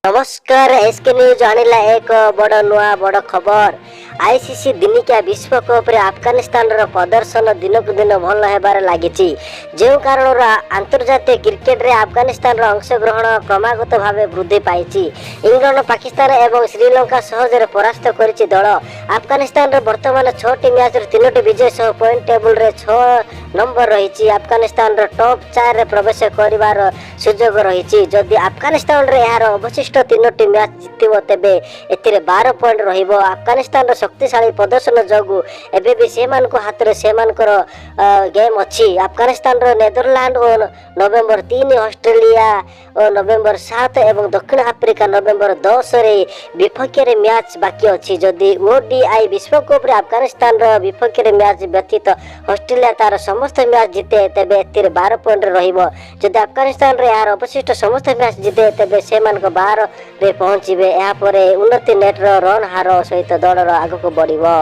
नमस्कार SK news आनिला एक बड़ नुआ बड़ खबर। आईसीसी दिनिकिया विश्वकप रे अफगानिस्तान रो प्रदर्शन दिनकु दिन भल हेबार लागिछि। जे कारण अंतर्जातीय क्रिकेट रे अफगानिस्तान रो अंशग्रहण क्रमागत भावे वृद्धि पाइछि। इंग्लैंड पाकिस्तान एवं श्रीलंका सहजरे परास्त करिछि दल। अफगानिस्तान रे वर्तमान 6 टी मैच रे 3टी विजय सह पॉइंट टेबल रे 6 नंबर रहिछि। अफगानिस्तान रो टॉप 4 रे प्रवेश करिवार सुयोग रहिछि। जदि अफगानिस्तान रे यार अवशिष्ट 3टी मैच जितिबो तेबे एथिरे 12 पॉइंट रहिबो। अफगानिस्तान रो शक्तिशाली प्रदर्शन जगु एबे भी सेमान को हाथ रे सेमान कर गेम अछि। अफगानिस्तान रो नेदरलैंड और नवंबर 3, ऑस्ट्रेलिया और नवंबर 7 एवं दक्षिण अफ्रीका नवंबर 10 रे विपक्ष रे मैच बाकी अछि। जदि ओडीआई विश्वकप रे अफगानिस्तान रो विपक्ष रे मैच व्यतीत ऑस्ट्रेलिया तार समस्त मैच जिते तेबे एथिरे 12 पॉइंट रहिबो। जदि अफगानिस्तान रे यार अवशिष्ट समस्त मैच जिते तेबे सेमान को 12 रे पहुंचीबे। या परे उन्नति नेट रो रन हार सहित दल रो आगको बढ़िबो।